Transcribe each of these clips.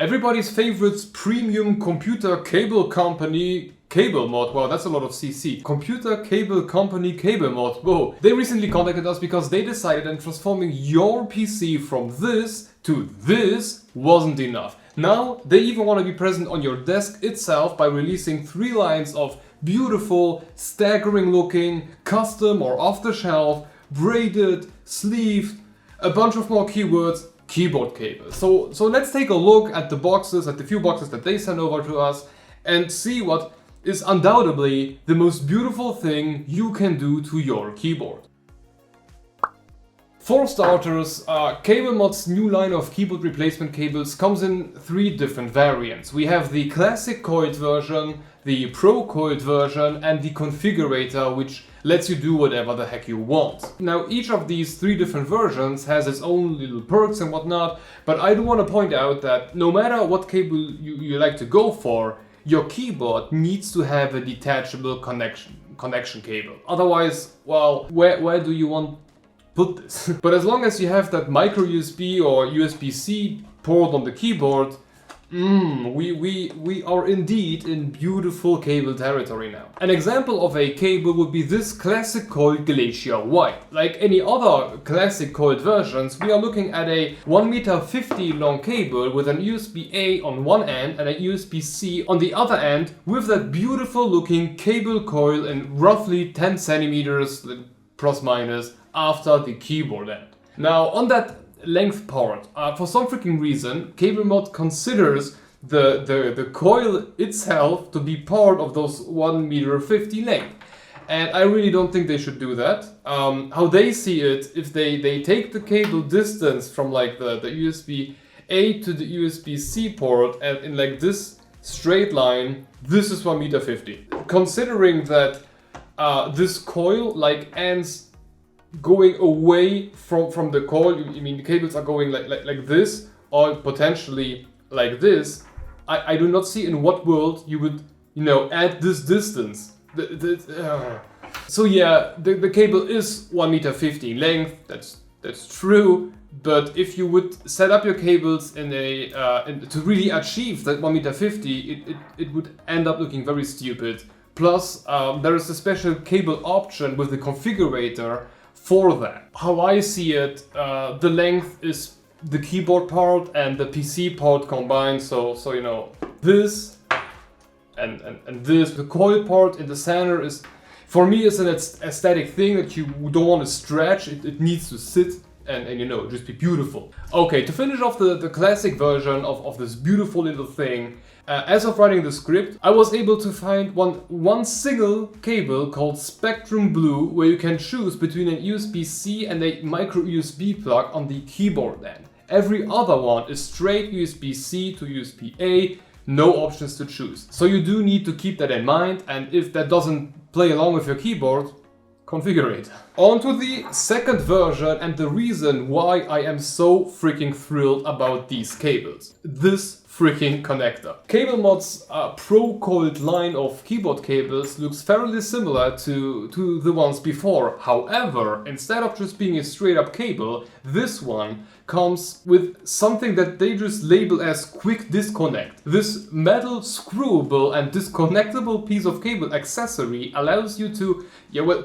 Everybody's favorite premium computer cable company, CableMod, wow, that's a lot of CC. Computer cable company CableMod, whoa. They recently contacted us because they decided that transforming your PC from this to this wasn't enough. Now, they even want to be present on your desk itself by releasing 3 lines of beautiful, staggering looking, custom or off-the-shelf, braided, sleeved, a bunch of more keywords, keyboard cables. So let's take a look at the boxes, at the few boxes that they sent over to us, and see what is undoubtedly the most beautiful thing you can do to your keyboard. For starters, CableMod's new line of keyboard replacement cables comes in 3 different variants. We have the classic coiled version, the proCoiled version, and the Configurator, which lets you do whatever the heck you want. Now, each of these 3 different versions has its own little perks and whatnot, but I do want to point out that no matter what cable you like to go for, your keyboard needs to have a detachable connection cable. Otherwise, well, where do you want put this? But as long as you have that micro USB or USB-C port on the keyboard, we are indeed in beautiful cable territory now. An example of a cable would be this classic coiled Glacier White. Like any other classic coiled versions, we are looking at a 1.50 m long cable with an USB-A on one end and a USB-C on the other end, with that beautiful looking cable coil in roughly 10 centimeters plus minus after the keyboard end. Now, on that length part, for some freaking reason, CableMod considers the coil itself to be part of those 1.50 m length. And I really don't think they should do that. How they see it, if they take the cable distance from like the USB-A to the USB-C port and in like this straight line, this is 1.50 m. Considering that this coil like ends going away from the coil, I mean the cables are going like this or potentially like this, I do not see in what world you would, add this distance. So yeah, the cable is 1.50 m length, that's true, but if you would set up your cables in to really achieve that 1.50 m, it would end up looking very stupid. Plus, there is a special cable option with the configurator for that. How I see it, the length is the keyboard part and the PC part combined, so this and this. The coil part in the center is, for me, is an aesthetic thing that you don't want to stretch. It needs to sit and just be beautiful. Okay, to finish off the classic version of this beautiful little thing, as of writing the script, I was able to find one single cable called Spectrum Blue, where you can choose between an USB-C and a micro USB plug on the keyboard end. Every other one is straight USB-C to USB-A, no options to choose. So you do need to keep that in mind, and if that doesn't play along with your keyboard, Configurator. On to the second version and the reason why I am so freaking thrilled about these cables. This freaking connector. CableMod's proCoiled line of keyboard cables looks fairly similar to the ones before. However, instead of just being a straight up cable, this one comes with something that they just label as quick disconnect. This metal screwable and disconnectable piece of cable accessory allows you to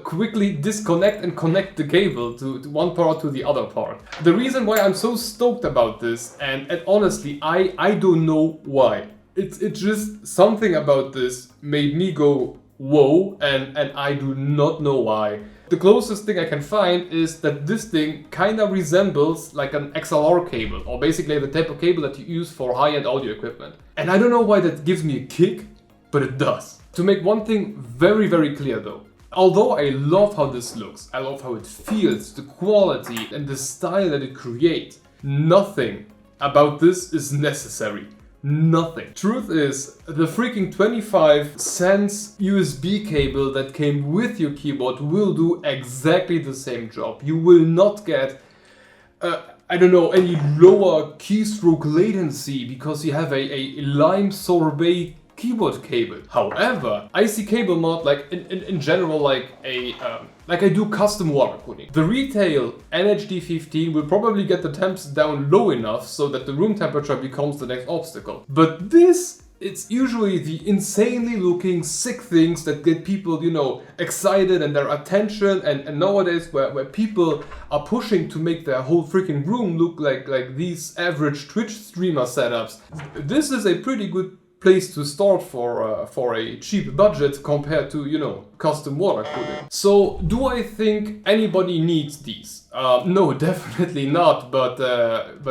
quickly disconnect and connect the cable to one part to the other part. The reason why I'm so stoked about this, and honestly I don't know why. It's just something about this made me go whoa, and I do not know why. The closest thing I can find is that this thing kinda resembles like an XLR cable, or basically the type of cable that you use for high-end audio equipment. And I don't know why that gives me a kick, but it does. To make one thing very, very clear though, although I love how this looks, I love how it feels, the quality and the style that it creates, nothing about this is necessary. Nothing. Truth is, the freaking 25 cents USB cable that came with your keyboard will do exactly the same job. You will not get, any lower keystroke latency because you have a lime sorbet keyboard cable. However, I see CableMod like in general like I do custom water cooling. The retail NHD15 will probably get the temps down low enough so that the room temperature becomes the next obstacle. But this, it's usually the insanely looking sick things that get people, you know, excited and their attention, and nowadays where people are pushing to make their whole freaking room look like these average Twitch streamer setups. This is a pretty good place to start for a cheap budget compared to, you know, custom water cooling. So do I think anybody needs these? No, definitely not, but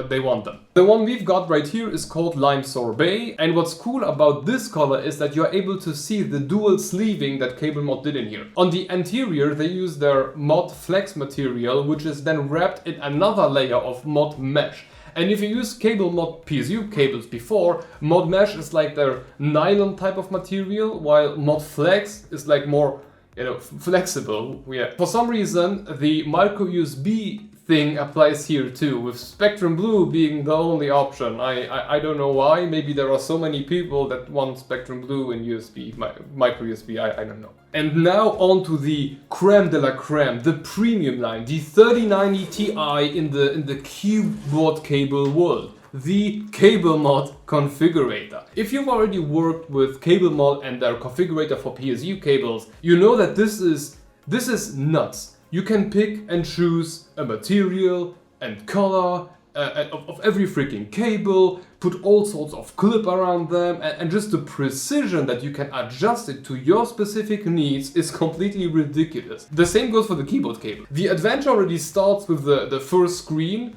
they want them. The one we've got right here is called Lime Sorbet, and what's cool about this color is that you're able to see the dual sleeving that CableMod did in here. On the anterior they use their Mod Flex material, which is then wrapped in another layer of Mod Mesh. And if you use CableMod PSU cables before, Mod Mesh is like their nylon type of material, while Mod Flex is like more, you know, flexible. Yeah. For some reason, the micro USB thing applies here too, with Spectrum Blue being the only option. I don't know why. Maybe there are so many people that want Spectrum Blue and USB, micro USB, I don't know. And now on to the creme de la creme, the premium line, the 3090 Ti in the keyboard cable world, the CableMod Configurator. If you've already worked with CableMod and their configurator for PSU cables, you know that this is nuts. You can pick and choose a material and color of every freaking cable, put all sorts of clip around them, and just the precision that you can adjust it to your specific needs is completely ridiculous. The same goes for the keyboard cable. The adventure already starts with the first screen.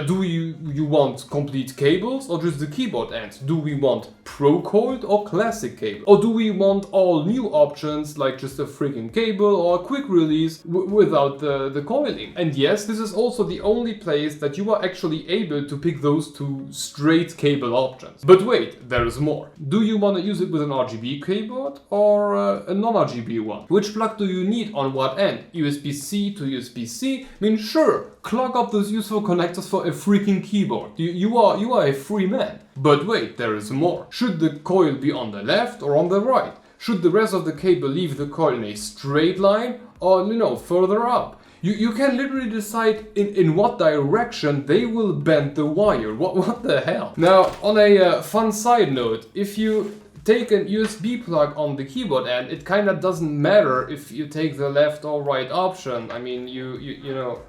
Do you want complete cables or just the keyboard ends? Do we want proCoiled or classic cable? Or do we want all new options like just a freaking cable or a quick release without the coiling? And yes, this is also the only place that you are actually able to pick those two straight cable options. But wait, there is more. Do you want to use it with an RGB keyboard or a non-RGB one? Which plug do you need on what end? USB-C to USB-C? I mean, sure, clog up those useful connectors for a freaking keyboard. You are a free man. But wait, there is more. Should the coil be on the left or on the right? Should the rest of the cable leave the coil in a straight line or, you know, further up? You can literally decide in what direction they will bend the wire. What the hell? Now, on a fun side note, if you take an USB plug on the keyboard end, it kind of doesn't matter if you take the left or right option. I mean, you know,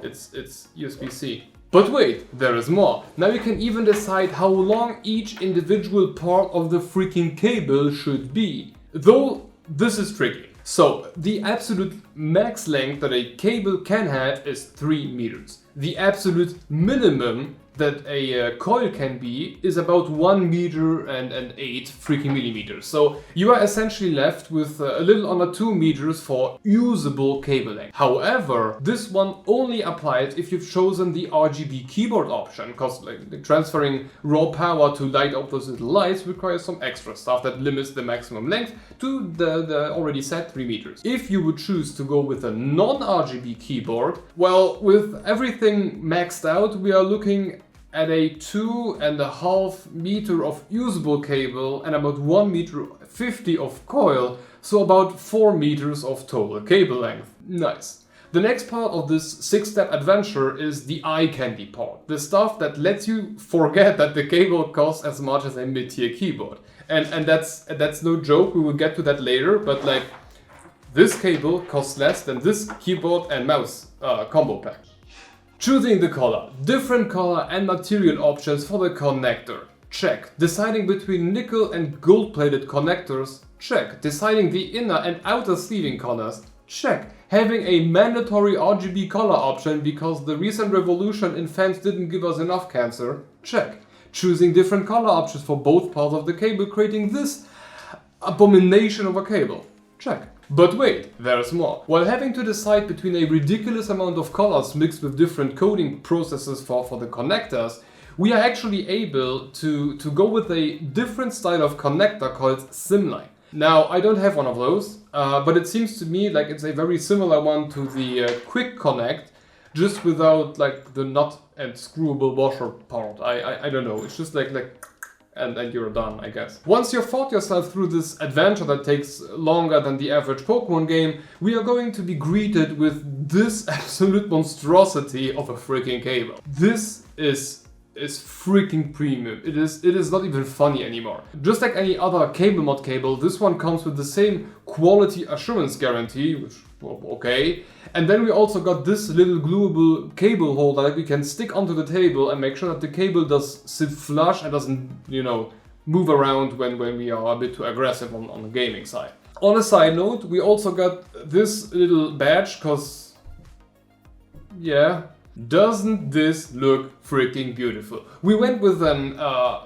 it's USB-C. But wait, there is more. Now you can even decide how long each individual part of the freaking cable should be. Though this is tricky. So the absolute max length that a cable can have is 3 meters. The absolute minimum that a coil can be is about 1 meter and 8 freaking millimeters. So you are essentially left with a little under 2 meters for usable cable length. However, this one only applies if you've chosen the RGB keyboard option, because like transferring raw power to light up those little lights requires some extra stuff that limits the maximum length to the already set 3 meters. If you would choose to go with a non-RGB keyboard, well, with everything maxed out, we are looking at a 2.5 meter of usable cable and about 1 meter 50 of coil, so about 4 meters of total cable length. Nice. The next part of this 6-step adventure is the eye candy part, the stuff that lets you forget that the cable costs as much as a mid-tier keyboard. And that's no joke, we will get to that later, but like, this cable costs less than this keyboard and mouse combo pack. Choosing the color. Different color and material options for the connector. Check. Deciding between nickel and gold-plated connectors. Check. Deciding the inner and outer sleeving colors. Check. Having a mandatory RGB color option because the recent revolution in fans didn't give us enough cancer. Check. Choosing different color options for both parts of the cable, creating this abomination of a cable. Check. But wait, there's more. While having to decide between a ridiculous amount of colors mixed with different coding processes for the connectors, we are actually able to go with a different style of connector called Simline. Now, I don't have one of those, but it seems to me like it's a very similar one to the Quick Connect, just without like the nut and screwable washer part. I don't know, it's just like and you're done, I guess. Once you've fought yourself through this adventure that takes longer than the average Pokemon game, we are going to be greeted with this absolute monstrosity of a freaking cable. This is freaking premium. It is not even funny anymore. Just like any other CableMod cable, this one comes with the same quality assurance guarantee, which, well, okay. And then we also got this little gluable cable holder that we can stick onto the table and make sure that the cable does sit flush and doesn't, you know, move around when we are a bit too aggressive on the gaming side. On a side note, we also got this little badge, cause yeah, doesn't this look freaking beautiful? We went with an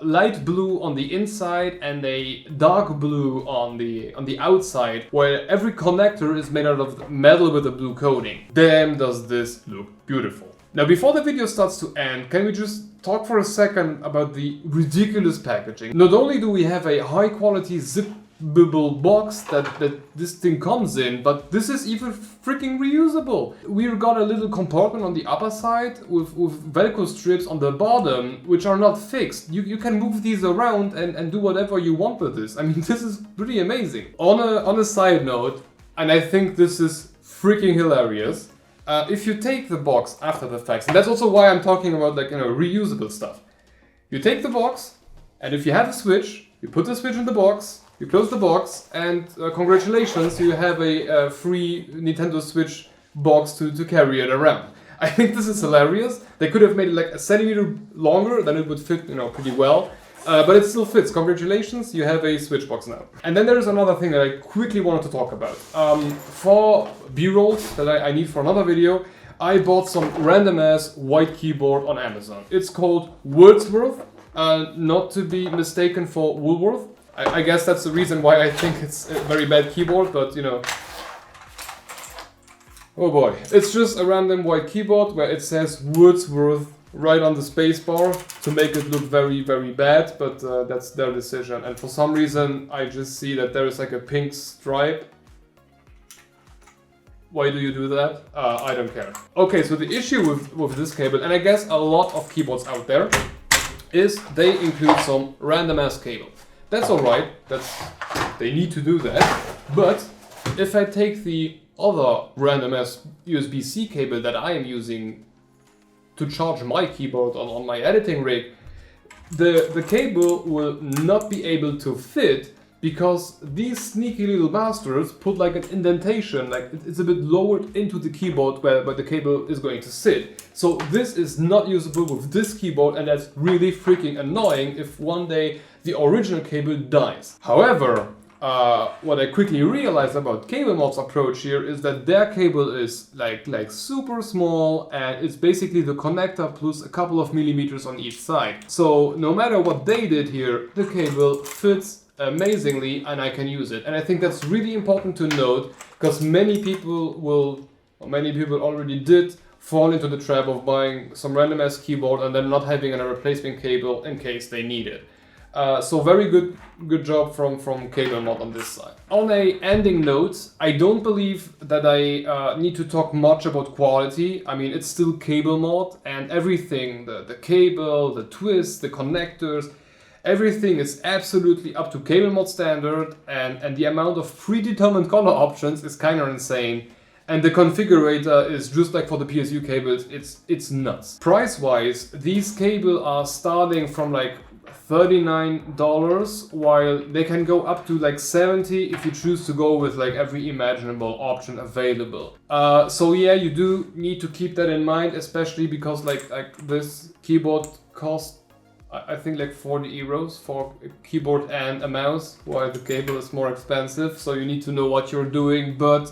light blue on the inside and a dark blue on the outside, where every connector is made out of metal with a blue coating. Damn, does this look beautiful. Now, before the video starts to end, can we just talk for a second about the ridiculous packaging? Not only do we have a high quality zippable box that this thing comes in, but this is even freaking reusable. We got a little compartment on the upper side with Velcro strips on the bottom, which are not fixed. You can move these around and do whatever you want with this. I mean, this is pretty amazing. On a side note, and I think this is freaking hilarious, if you take the box after the fact, and that's also why I'm talking about, like, you know, reusable stuff. You take the box, and if you have a switch, you put the switch in the box, you close the box, and congratulations, you have a free Nintendo Switch box to carry it around. I think this is hilarious. They could have made it like a centimeter longer, then it would fit, you know, pretty well. But it still fits. Congratulations, you have a Switch box now. And then there's another thing that I quickly wanted to talk about. For B-rolls that I need for another video, I bought some random ass white keyboard on Amazon. It's called Wordsworth, not to be mistaken for Woolworth. I guess that's the reason why I think it's a very bad keyboard, but you know. Oh boy. It's just a random white keyboard where it says Wordsworth right on the spacebar to make it look very, very bad, but that's their decision. And for some reason, I just see that there is like a pink stripe. Why do you do that? I don't care. Okay, so the issue with this cable, and I guess a lot of keyboards out there, is they include some random ass cable. That's alright, they need to do that, but if I take the other random ass USB-C cable that I am using to charge my keyboard on my editing rig, the cable will not be able to fit because these sneaky little bastards put like an indentation, like it's a bit lowered into the keyboard where the cable is going to sit. So this is not usable with this keyboard, and that's really freaking annoying if one day the original cable dies. However, what I quickly realized about CableMod's approach here is that their cable is like super small, and it's basically the connector plus a couple of millimeters on each side. So no matter what they did here, the cable fits amazingly and I can use it. And I think that's really important to note, because many people already did fall into the trap of buying some random ass keyboard and then not having a replacement cable in case they need it. So very good job from CableMod on this side. On a ending note, I don't believe that I need to talk much about quality. I mean, it's still CableMod, and everything, the cable, the twists, the connectors, everything is absolutely up to CableMod standard, and the amount of predetermined color options is kind of insane. And the configurator is just like for the PSU cables, it's nuts. Price-wise, these cables are starting from like $39, while they can go up to like $70 if you choose to go with like every imaginable option available. So yeah, you do need to keep that in mind, especially because like this keyboard costs I think like 40 euros for a keyboard and a mouse, while the cable is more expensive, so you need to know what you're doing. But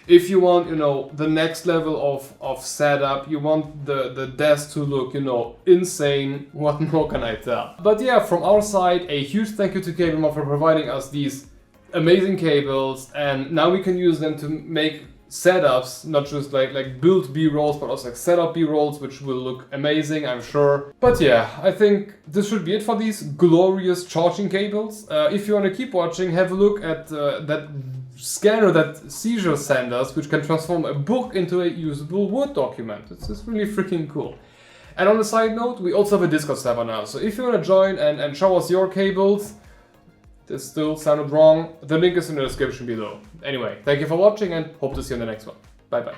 if you want, you know, the next level of setup, you want the desk to look, you know, insane, what more can I tell? But yeah, from our side, a huge thank you to CableMod for providing us these amazing cables, and now we can use them to make setups, not just like build B-rolls, but also like setup B-rolls, which will look amazing, I'm sure. But yeah, I think this should be it for these glorious charging cables. If you want to keep watching, have a look at that scanner that Seizure sent us, which can transform a book into a usable Word document. It's really freaking cool. And on a side note, we also have a Discord server now, so if you want to join and show us your cables, this still sounded wrong, the link is in the description below. Anyway, thank you for watching and hope to see you in the next one. Bye bye.